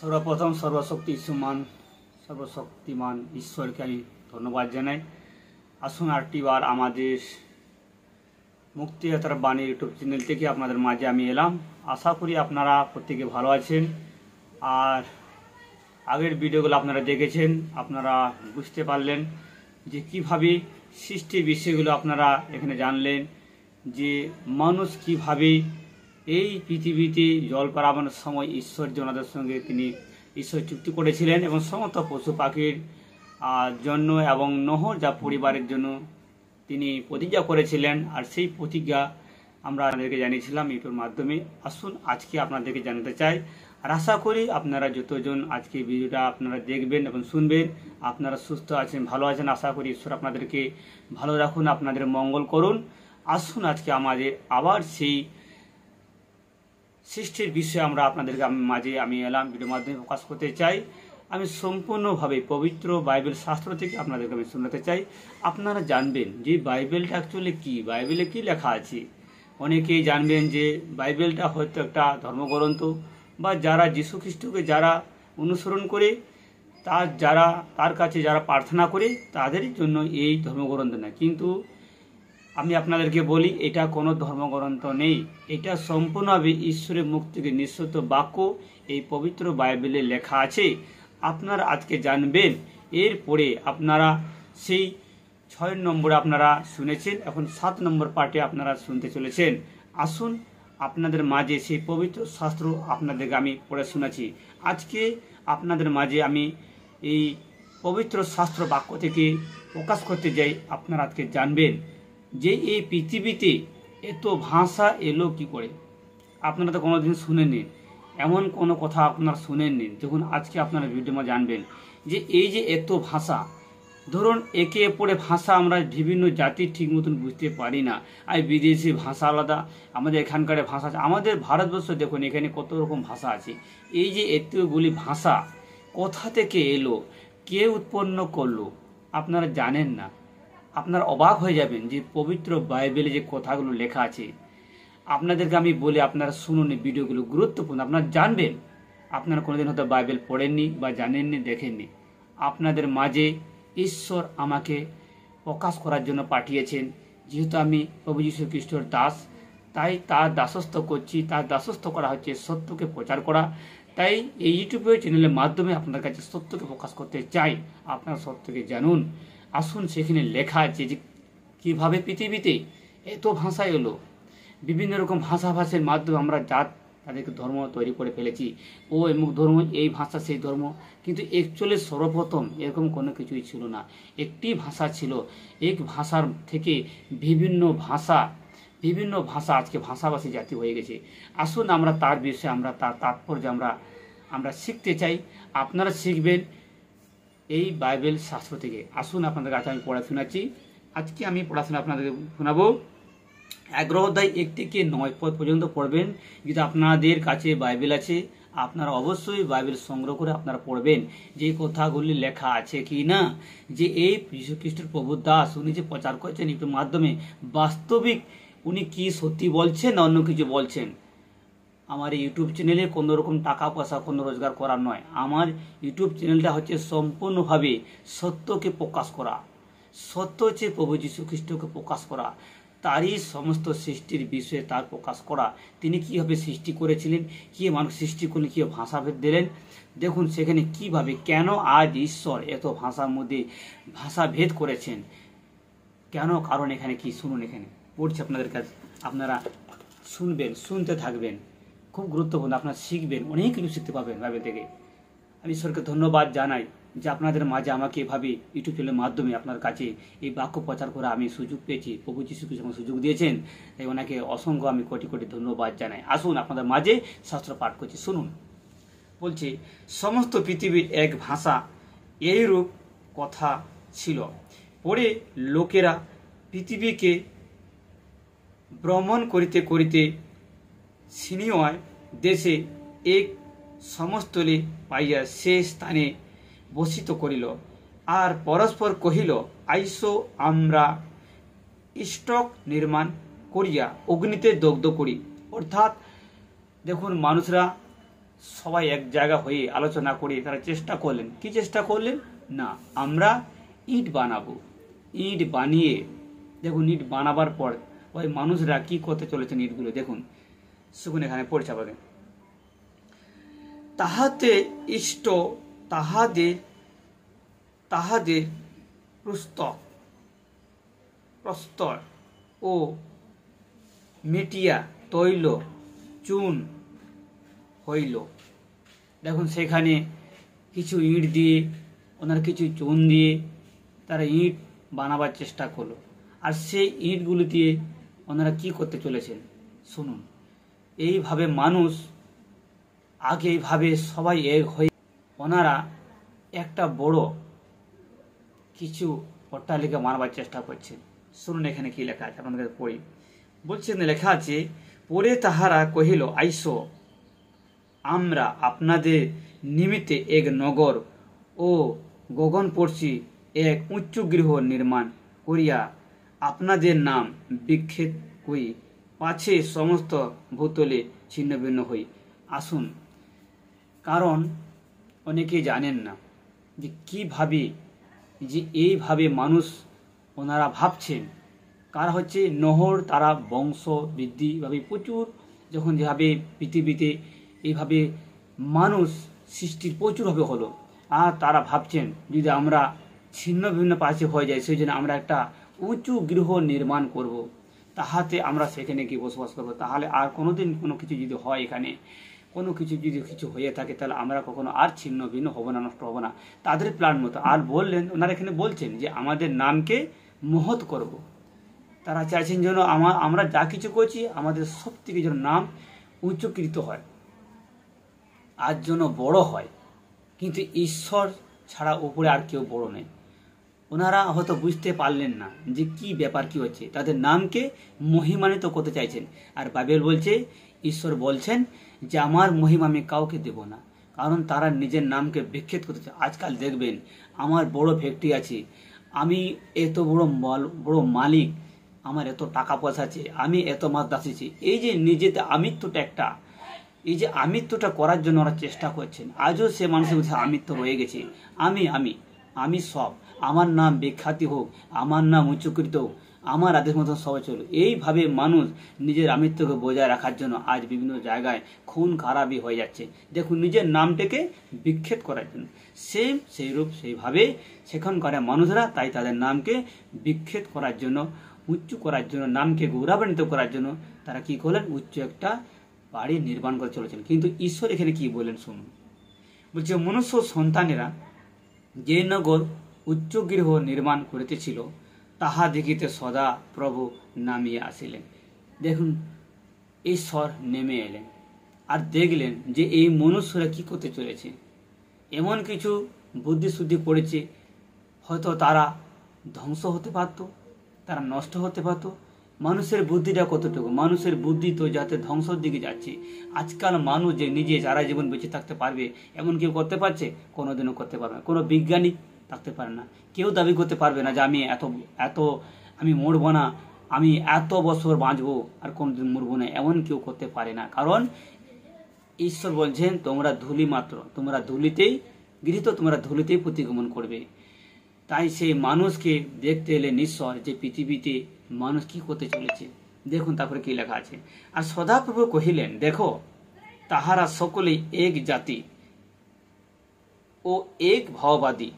সর্বপ্রথম সর্বশক্তিমান ঈশ্বরকে আমি ধন্যবাদ জানাই। আসুন আরেকটিবার আমাদের মুক্তিযাত্রার বাণী ইউটিউব চ্যানেল থেকে আপনাদের মাঝে আমি এলাম। আশা করি আপনারা প্রত্যেকে ভালো আছেন। আর আগের ভিডিওগুলো আপনারা দেখেছেন, আপনারা বুঝতে পারলেন যে কিভাবে সৃষ্টির বিষয়গুলো আপনারা এখানে জানলেন, যে মানুষ কিভাবে এই পৃথিবীতে জল পারাবানোর সময় ঈশ্বর ওনাদের সঙ্গে তিনি ঈশ্বর চুক্তি করেছিলেন এবং সমস্ত পশু পাখির জন্য এবং নোহ যা পরিবারের জন্য তিনি প্রতিজ্ঞা করেছিলেন। আর সেই প্রতিজ্ঞা আমরা আপনাদেরকে জানিয়েছিলাম ইউটিউবের মাধ্যমে। আসুন আজকে আপনাদেরকে জানাতে চাই, আর আশা করি আপনারা যতজন আজকে ভিডিওটা আপনারা দেখবেন এবং শুনবেন আপনারা সুস্থ আছেন, ভালো আছেন। আশা করি ঈশ্বর আপনাদেরকে ভালো রাখুন, আপনাদের মঙ্গল করুন। আসুন আজকে আমাদের আবার সেই সৃষ্টির বিষয়ে আমরা আপনাদেরকে মাঝে আমি এলাম ভিডিওর মাধ্যমে প্রকাশ করতে চাই। আমি সম্পূর্ণভাবে পবিত্র বাইবেল শাস্ত্র থেকে আপনাদেরকে আমি শোনাতে চাই। আপনারা জানবেন যে বাইবেলটা অ্যাকচুয়ালি কী, বাইবেলে কী লেখা আছে। অনেকেই জানবেন যে বাইবেলটা হয়তো একটা ধর্মগ্রন্থ, বা যারা যীশু খ্রিস্টকে যারা অনুসরণ করে তার কাছে যারা প্রার্থনা করে তাদের জন্য এই ধর্মগ্রন্থ না। কিন্তু আমি আপনাদেরকে বলি, এটা কোনো ধর্মগ্রন্থ নেই, এটা সম্পূর্ণভাবে ঈশ্বরের মুখ থেকে নিঃসৃত বাক্য এই পবিত্র বাইবেলে লেখা আছে। আপনারা আজকে জানবেন, এরপরে আপনারা সেই 6 নম্বরে আপনারা শুনেছেন, এখন 7 নম্বর পার্টে আপনারা শুনতে চলেছেন। আসুন আপনাদের মাঝে সেই পবিত্র শাস্ত্র আপনাদেরকে আমি পড়ে শোনাচ্ছি। আজকে আপনাদের মাঝে আমি এই পবিত্র শাস্ত্র বাক্য থেকে প্রকাশ করতে যাই। আপনারা আজকে জানবেন যে এই পৃথিবীতে এত ভাষা এলো কি করে। আপনারা তো কোনোদিন শুনেননি, এমন কোনো কথা আপনারা শুনেননি। দেখুন আজকে আপনারা ভিডিওতে জানবেন যে এই যে এত ভাষা, ধরুন একে অপরের ভাষা আমরা বিভিন্ন জাতির ঠিক মতন বুঝতে পারি না। আর বিদেশি ভাষা আলাদা, আমাদের এখানকার ভাষা আছে। আমাদের ভারতবর্ষ দেখুন এখানে কত রকম ভাষা আছে। এই যে এতগুলি ভাষা কোথা থেকে এলো, কে উৎপন্ন করলো, আপনারা জানেন না। আপনারা অবাক হয়ে যাবেন যে পবিত্র বাইবেলে যে কথাগুলো লেখা আছে। আপনাদেরকে আমি বলি, আপনারা শুনুন এই ভিডিওগুলো গুরুত্বপূর্ণ, আপনারা জানবেন। আপনারা কোনোদিন হয়তো বাইবেল পড়েননি বা জানেননি, দেখেননি। আপনাদের মাঝে ঈশ্বর আমাকে প্রকাশ করার জন্য পাঠিয়েছেন। যেহেতু আমি প্রভু যীশু খ্রিস্টর দাস, তাই তার দাসত্ব করছি। তার দাসত্ব করা হচ্ছে সত্যকে প্রচার করা। তাই এই ইউটিউবের চ্যানেলের মাধ্যমে আপনাদের কাছে সত্যকে প্রকাশ করতে চাই, আপনারা সত্যকে জানুন। আসুন সেখানে লেখা আছে যে কীভাবে পৃথিবীতে এত ভাষা এলো। বিভিন্ন রকম ভাষাভাষীর মাধ্যমে আমরা তাদেরকে ধর্ম তৈরি করে ফেলেছি। ও এমুক ধর্ম, এই ভাষা সেই ধর্ম। কিন্তু অ্যাকচুয়ালি সর্বপ্রথম এরকম কোনো কিছুই ছিল না। একটি ভাষা ছিল, এক ভাষার থেকে বিভিন্ন ভাষা আজকে ভাষাভাষী জাতি হয়ে গেছে। আসুন আমরা তার বিষয়ে তার তাৎপর্য আমরা শিখতে চাই। আপনারা শিখবেন এই বাইবেল শাস্ত্র থেকে। আসুন আপনাদের কাছে আমি পড়া শোনাচ্ছি। আজকে আমি পড়াশোনা আপনাদেরকে শোনাবো। 11 অধ্যায় 1 থেকে 9 পদ পর্যন্ত পড়বেন। যদি আপনাদের কাছে বাইবেল আছে, আপনারা অবশ্যই বাইবেল সংগ্রহ করে আপনারা পড়বেন যে কথাগুলি লেখা আছে কি না। যে এই যীশু খ্রিস্টের প্রভু দাস উনি যে প্রচার করছেন ইউটিউবের মাধ্যমে, বাস্তবিক উনি কি সত্যি বলছেন না অন্য কিছু বলছেন। আমার ইউটিউব চ্যানেলে কোনো রকম টাকা পয়সা কোনো রোজগার করার নয়। আমার ইউটিউব চ্যানেলটা হচ্ছে সম্পূর্ণভাবে সত্যকে প্রকাশ করা। সত্য হচ্ছে প্রভু যীশু খ্রিস্টকে প্রকাশ করা, তারই সমস্ত সৃষ্টির বিষয়ে তার প্রকাশ করা। তিনি কীভাবে সৃষ্টি করেছিলেন, কী মানুষ সৃষ্টি করলেন, কী ভাষাভেদ দিলেন। দেখুন সেখানে কিভাবে, কেন আজ ঈশ্বর এত ভাষার মধ্যে ভাষাভেদ করেছেন, কেন, কারণ এখানে কি শুনুন। এখানে পড়ছি আপনাদের কাছে, আপনারা শুনবেন, শুনতে থাকবেন। খুব গুরুত্বপূর্ণ, আপনারা শিখবেন, অনেক কিছু শিখতে পাবেন বাইবেল থেকে। আমি ঈশ্বরকে ধন্যবাদ জানাই যে আপনাদের মাঝে আমাকে এভাবে ইউটিউব চ্যানেলের মাধ্যমে আপনার কাছে এই বাক্য প্রচার করা আমি সুযোগ পেয়েছি। প্রভু যীশু খ্রিস্ট আমাকে সুযোগ দিয়েছেন, তাই ওনাকে অসংখ্য আমি কোটি কোটি ধন্যবাদ জানাই। আসুন আপনাদের মাঝে শাস্ত্র পাঠ করছি, শুনুন। বলছে, সমস্ত পৃথিবীর এক ভাষা এইরূপ কথা ছিল। পরে লোকেরা পৃথিবীকে ভ্রমণ করিতে করিতে সিনিয় দেশে এক সমস্থলে পাইয়া সে স্থানে বসিত করিল, আর পরস্পর কহিল, আইসো আমরা স্টক নির্মাণ করিয়া অগ্নিতে দগ্ধ করি। অর্থাৎ দেখুন মানুষরা সবাই এক জায়গা হয়ে আলোচনা করে তারা চেষ্টা করলেন। কি চেষ্টা করলেন? না, আমরা ইট বানাবো। ইট বানিয়ে দেখুন, ইট বানাবার পর ওই মানুষরা কি করতে চলেছেন ইটগুলো দেখুন। শুকুন এখানে পড়ছে পাবেন, তাহাতে ইষ্ট তাহাদের তাহাদের প্রস্তর ও মেটিয়া তৈল চুন হইল। দেখুন সেখানে কিছু ইট দিয়ে, ওনার কিছু চুন দিয়ে তারা ইট বানাবার চেষ্টা করলো। আর সেই ইটগুলো দিয়ে ওনারা কি করতে চলেছেন শুনুন। এইভাবে মানুষ আগে এইভাবে সবাই এক হয়ে ওনারা একটা বড় কিছু অট্টালিকা বানাবার চেষ্টা করছেন। শুনুন এখানে কি লেখা আছে, আপনাদের পড়ি। বলছেন, লেখা আছে, পরে তাহারা কহিল, আইসো আমরা আপনাদের নিমিত্তে এক নগর ও গগনপর্শী এক উচ্চ গৃহ নির্মাণ করিয়া আপনাদের নাম বিখ্যাত হই, পাছে সমস্ত ভূতলে ছিন্ন ভিন্ন হই। আসুন, কারণ অনেকেই জানেন না যে কিভাবে যে এইভাবে মানুষ ওনারা ভাবছেন। কারা হচ্ছে নহর, তারা বংশ বৃদ্ধিভাবে প্রচুর, যখন যেভাবে পৃথিবীতে এইভাবে মানুষ সৃষ্টির প্রচুরভাবে হলো, আর তারা ভাবছেন যদি আমরা ছিন্ন ভিন্ন পাশে হয়ে যাই, সেই জন্য আমরা একটা উঁচু গৃহ নির্মাণ করব, তাহাতে আমরা সেখানে গিয়ে বসবাস করবো। তাহলে আর কোনোদিন কোনো কিছু যদি হয়, এখানে কোনো কিছু যদি কিছু হয়ে থাকে, তাহলে আমরা কখনো আর ছিন্ন ভিন্ন হবো না, নষ্ট হবো না, তাদের প্ল্যান মতো। আর বললেন, ওনারা এখানে বলছেন যে আমাদের নামকে মহৎ করব। তারা চাইছেন যেন আমরা যা কিছু করছি আমাদের সব থেকে যেন নাম উচ্চকৃত হয়, আর যেন বড় হয়। কিন্তু ঈশ্বর ছাড়া উপরে আর কেউ বড় নেই। ওনারা হয়তো বুঝতে পারলেন না যে কি ব্যাপার কি হচ্ছে, তাদের নামকে মহিমান্বিত করতে চাইছেন। আর বাইবেল বলছে, ঈশ্বর বলছেন যে আমার মহিমা আমি কাউকে দেব না, কারণ তারা নিজের নামকে বিখ্যাত করতে চায়। আজকাল দেখবেন, আমার বড় ফ্যাক্টরি আছে, আমি এত বড় মালিক, আমার এত টাকা পয়সা আছে, আমি এত মাছ দাসেছি। এই যে নিজেতে আমিত্বটা একটা, এই যে আমিত্বটা করার জন্য ওরা চেষ্টা করছেন। আজও সে মানুষের মধ্যে আমিত্ব রয়ে গেছে। আমি আমি আমি সব, আমার নাম বিখ্যাতি হোক, আমার নাম উচ্চকৃত হোক, আমার আদেশ মতন সবাই চলুক। এইভাবে মানুষ নিজের আমিত্বকে বজায় রাখার জন্য আজ বিভিন্ন জায়গায় খুন খারাপি হয়ে যাচ্ছে। দেখুন, নিজের নামটাকে বিখ্যাত করার জন্য সেইভাবে সেখানকার মানুষরা তাই তাদের নামকে বিখ্যাত করার জন্য, উঁচু করার জন্য, নামকে গৌরবান্বিত করার জন্য তারা কি করলেন, উচ্চ একটা বাড়ি নির্মাণ করে চলেছেন। কিন্তু ঈশ্বর এখানে কি বলেন শুনুন। বলছে, মনুষ্য সন্তানেরা যে নগর উচ্চ গৃহ নির্মাণ করিতেছিল, তাহা দেখিতে সদা প্রভু নামিয়ে আসিলেন। দেখুন, ঈশ্বর নেমে এলেন আর দেখলেন যে এই মনুষ্যরা কি করতে চলেছে। এমন কিছু বুদ্ধি শুদ্ধি পড়েছে, হয়তো তারা ধ্বংস হতে পারত, তারা নষ্ট হতে পারত। মানুষের বুদ্ধিটা কতটুকু, মানুষের বুদ্ধি তো যাতে ধ্বংসের দিকে যাচ্ছে। আজকাল মানুষ যে নিজে সারা জীবন বেঁচে থাকতে পারবে এমন কেউ করতে পারছে? কোনোদিনও করতে পারবে না। কোনো বিজ্ঞানী থাকতে পারে না, কেউ দাবি করতে পারবে না যে আমি আমি মরবো না, আমি এত বছর বাঁচবো আর কোনোদিন মরবো না, এমন কেউ করতে পারে না। কারণ ঈশ্বর বলছেন, তোমরা ধুলি মাত্র, তোমরা ধুলিতেই গৃহীত, তোমরা ধুলিতেই প্রতিগমন করবে। তাই সেই মানুষকে দেখতে এলেন ঈশ্বর যে পৃথিবীতে মানুষ কি করতে চলেছে। দেখুন তারপরে কি লেখা আছে, আর সদাপ্রভু কহিলেন, দেখো তাহারা সকলেই এক জাতি ও এক ভাববাদী।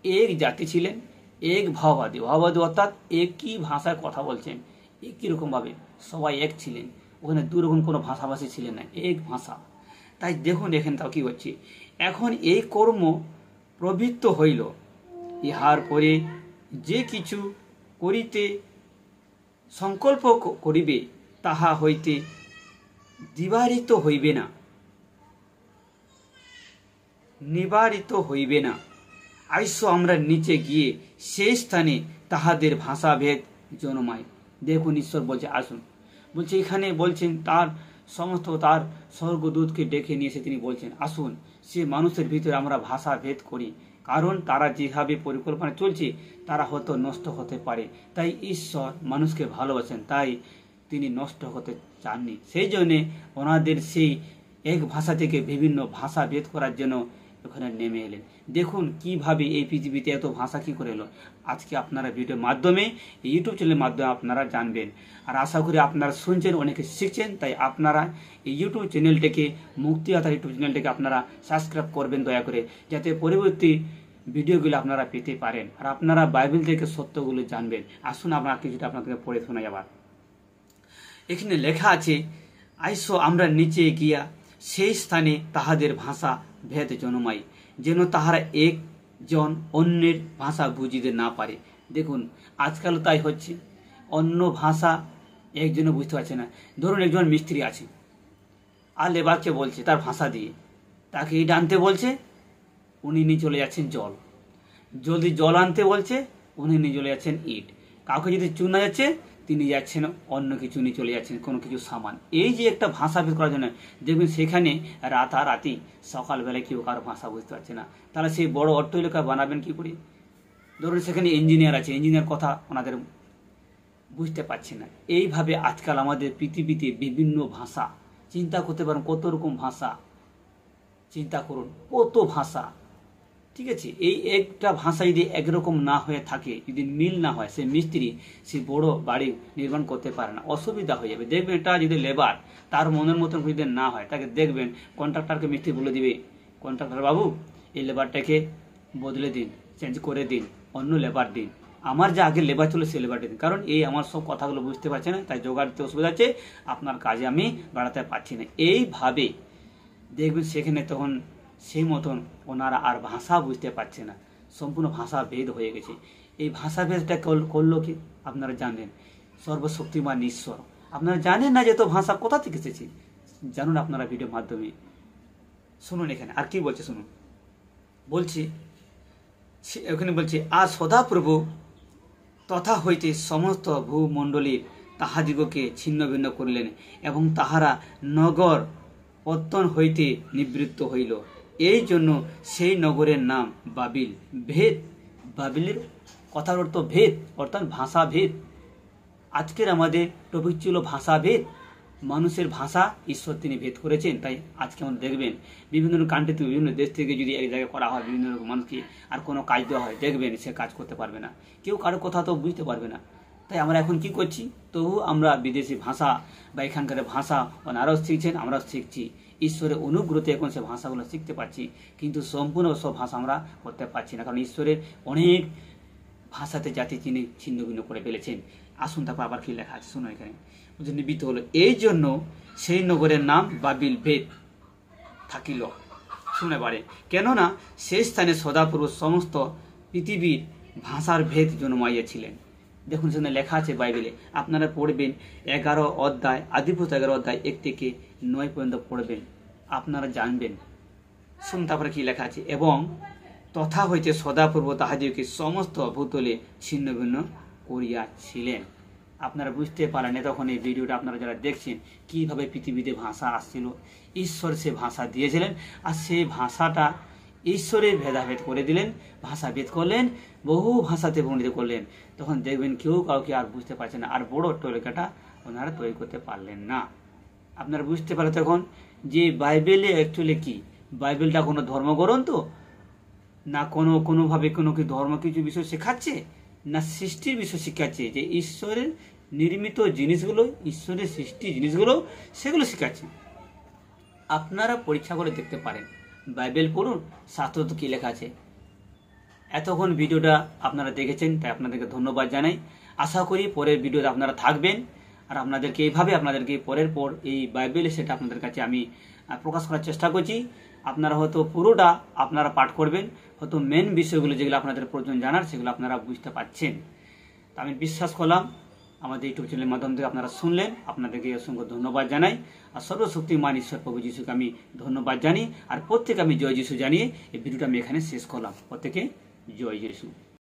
এক জাতি ছিলেন, এক ভাববাদী। ভাববাদী অর্থাৎ একই ভাষায় কথা বলছেন, একই রকম ভাবে সবাই এক ছিলেন। ওখানে দুরকম কোনো ভাষাভাষী ছিলেন না, এক ভাষা। তাই দেখুন এখানে তাও কি হচ্ছে, এখন এই কর্ম প্রবৃত্ত হইল, ইহার পরে যে কিছু করিতে সংকল্প করিবে তাহা হইতে নিবারিত হইবে না। আইসো আমরা নিচে গিয়ে সেই স্থানে তাহাদের ভাষাভেদ জন্মায়। দেখুন ঈশ্বর বলছে আসুন, বলছে এখানে বলছেন তার সমস্ত তার স্বর্গদূতকে ডেকে নিয়ে এসে তিনি বলছেন আসুন সে মানুষের ভিতরে আমরা ভাষা ভেদ করি, কারণ তারা যেভাবে পরিকল্পনা চলছে তারা হয়তো নষ্ট হতে পারে। তাই ঈশ্বর মানুষকে ভালোবাসেন, তাই তিনি নষ্ট হতে চাননি। সেই জন্যে ওনাদের সেই এক ভাষা থেকে বিভিন্ন ভাষা ভেদ করার জন্য ওখানে নেমে এলেন। দেখুন কিভাবে এই পৃথিবীতে এত ভাষা কি করে এলো। আজকে আপনারা ভিডিওর মাধ্যমে, ইউটিউব চ্যানেলের মাধ্যমে আপনারা জানবেন। আর আশা করি আপনারা শুনছেন, অনেকে শিখছেন। তাই আপনারা এই ইউটিউব চ্যানেলটাকে, মুক্তি আতার ইউটিউব চ্যানেলটাকে আপনারা সাবস্ক্রাইব করবেন দয়া করে, যাতে পরবর্তী ভিডিওগুলো আপনারা পেতে পারেন আর আপনারা বাইবেল থেকে সত্যগুলো জানবেন। আসুন আমরা কিছুটা আপনাদেরকে পড়ে শোনাই। আবার এখানে লেখা আছে, আইসো আমরা নিচে গিয়া সেই স্থানে তাহাদের ভাষা ভেদ জন্মাই, যেন তাহারা একজন অন্যের ভাষা বুঝিতে না পারে। দেখুন আজকাল তাই হচ্ছে, অন্য ভাষা একজনে বুঝতে পারছে না। ধরুন একজন মিস্ত্রি আছে আর লেবারকে বলছে তার ভাষা দিয়ে, তাকে ইট আনতে বলছে, উনি নিয়ে চলে যাচ্ছেন জল। যদি জল আনতে বলছে, উনি নিয়ে চলে যাচ্ছেন ইট। কাউকে যদি চুনা যাচ্ছে, তিনি যাচ্ছেন অন্য কিছু নিয়ে চলে যাচ্ছেন, কোনো কিছু সামান। এই যে একটা ভাষা ভেদ করার জন্য দেখবেন সেখানে রাতারাতি সকালবেলায় কেউ কারো ভাষা বুঝতে পারছে না, তাহলে সেই বড় অট্টালিকা বানাবেন কি করে? ধরুন সেখানে ইঞ্জিনিয়ার আছে, ইঞ্জিনিয়ার কথা ওনাদের বুঝতে পারছে না। এইভাবে আজকাল আমাদের পৃথিবীতে বিভিন্ন ভাষা, চিন্তা করতে পারেন কত রকম ভাষা, চিন্তা করুন কত ভাষা। ঠিক আছে, এই একটা ভাষা যদি একরকম না হয়ে থাকে, যদি মিল না হয়, সে মিস্ত্রি সে বড় বাড়ি নির্মাণ করতে পারে না, অসুবিধা হয়ে যাবে। দেখবেন এটা যদি লেবার তার মনের মতন যদি না হয়, তাকে দেখবেন কন্ট্রাক্টরকে মিস্ত্রি বলে দিবে, কন্ট্রাক্টর বাবু এই লেবারটাকে বদলে দিন, চেঞ্জ করে দিন, অন্য লেবার দিন, আমার যে আগে লেবার ছিল সেই লেবারটা দিন, কারণ এই আমার সব কথাগুলো বুঝতে পারছে না, তাই জোগাড় দিতে অসুবিধা আছে, আপনার কাজে আমি বাড়াতে পারছি না। এইভাবে দেখবেন সেখানে তখন সেই মতন ওনারা আর ভাষা বুঝতে পারছে না, সম্পূর্ণ ভাষা ভেদ হয়ে গেছে। এই ভাষা ভেদটা করলো কি আপনারা জানেন? সর্বশক্তিমান ঈশ্বর। আপনারা জানেন না যে তো ভাষা কোথা থেকে এসেছে? জানুন আপনারা ভিডিওর মাধ্যমে। শুনুন এখানে আর কি বলছে, শুনুন। বলছি এখানে বলছে, আর সদাপ্রভু তথা হইতে সমস্ত ভূমণ্ডলীর তাহাদিগকে ছিন্ন ভিন্ন করিলেন, এবং তাহারা নগর পত্তন হইতে নিবৃত্ত হইল। এই জন্য সেই নগরের নাম বাবিল। ভেদ, বাবিলের কথার অর্থ ভেদ, অর্থাৎ ভাষা ভেদ। আজকের আমাদের টপিক ছিল ভাষা ভেদ। মানুষের ভাষা ঈশ্বর তিনি ভেদ করেছেন। তাই আজকে আমরা দেখবেন বিভিন্ন কান্ট্রিতে, বিভিন্ন দেশ থেকে যদি এক জায়গায় করা হয় বিভিন্ন রকম মানুষকে, আর কোনো কাজ দেওয়া হয়, দেখবেন সে কাজ করতে পারবে না, কেউ কারো কথা তো বুঝতে পারবে না। তাই আমরা এখন কি করছি? তবু আমরা বিদেশি ভাষা বা এখানকার ভাষা ওনারাও শিখছেন, আমরাও শিখছি। ঈশ্বরের অনুগ্রহে এখন সে ভাষাগুলো শিখতে পারছি, কিন্তু সম্পূর্ণ সব ভাষা আমরা করতে পারছি না, কারণ ঈশ্বরের অনেক ভাষাতে জাতি তিনি ছিন্ন ভিন্ন করে ফেলেছেন। আসুন তারপর আবার কি লেখা আছে শুনো এখানে। নিবৃত্ত হলো, এই জন্য সেই নগরের নাম বাবিল ভেদ থাকিল। শুনে পারে, কেননা সেই স্থানে সদাপুরুষ সমস্ত পৃথিবীর ভাষার ভেদ জন্মাইয়াছিলেন। দেখুন সেখানে লেখা আছে বাইবেলে, আপনারা পড়বেন 11 অধ্যায়, আদিপুস্তক 11 অধ্যায় 1 থেকে 9 পর্যন্ত পড়বেন, আপনারা জানবেন। শুন তারপরে কি লেখা আছে, এবং তথা হইতে সদাপূর্ব তাহাদিগকে সমস্ত ভূতলে ছিন্ন ভিন্ন করিয়াছিলেন। আপনারা বুঝতে পারেন তখন এই ভিডিওটা আপনারা যারা দেখছেন কিভাবে পৃথিবীতে ভাষা আসছিল। ঈশ্বর সে ভাষা দিয়েছিলেন, আর সেই ভাষাটা ঈশ্বরের ভেদাভেদ করে দিলেন, ভাষা ভেদ করলেন, বহু ভাষাতে বর্ণিত করলেন। তখন দেখবেন কেউ কাউকে আর বুঝতে পারছে না, আর বড় টলিকাটা ওনারা তৈরি করতে পারলেন না। আপনারা বুঝতে পারেন তখন যে বাইবেলে অ্যাকচুয়ালি কি, বাইবেলটা কোনো ধর্মগ্রন্থ না, কোনোভাবে কোনো কি ধর্ম কিছু বিষয় শেখাচ্ছে, না সৃষ্টির বিষয় শেখাচ্ছে, যে ঈশ্বরের নির্মিত জিনিসগুলো, ঈশ্বরের সৃষ্টি জিনিসগুলো সেগুলো শেখাচ্ছে। আপনারা পরীক্ষা করে দেখতে পারেন, বাইবেল পড়ুন, শাস্ত্র তো কি লেখা আছে। এতক্ষণ ভিডিওটা আপনারা দেখেছেন, তাই আপনাদেরকে ধন্যবাদ জানাই। আশা করি পরের ভিডিওতে আপনারা থাকবেন, আর আপনাদেরকে এইভাবে আপনাদেরকে পরের পর এই বাইবেলে সেটা আপনাদের কাছে আমি প্রকাশ করার চেষ্টা করছি। আপনারা হয়তো পুরোটা আপনারা পাঠ করবেন, হয়তো মেন বিষয়গুলো যেগুলো আপনাদের প্রয়োজন জানার সেগুলো আপনারা বুঝতে পারছেন। তা আমি বিশ্বাস করলাম আমাদের ইউটিউব চ্যানেলের মাধ্যম থেকে আপনারা শুনলেন, আপনাদেরকে অসংখ্য ধন্যবাদ জানাই। আর সর্বশক্তিমান ঈশ্বর প্রভু যিশুকে আমি ধন্যবাদ জানি, আর প্রত্যেকে আমি জয় যিশু জানিয়ে এই ভিডিওটা আমি এখানে শেষ করলাম। প্রত্যেকে জয় যিশু।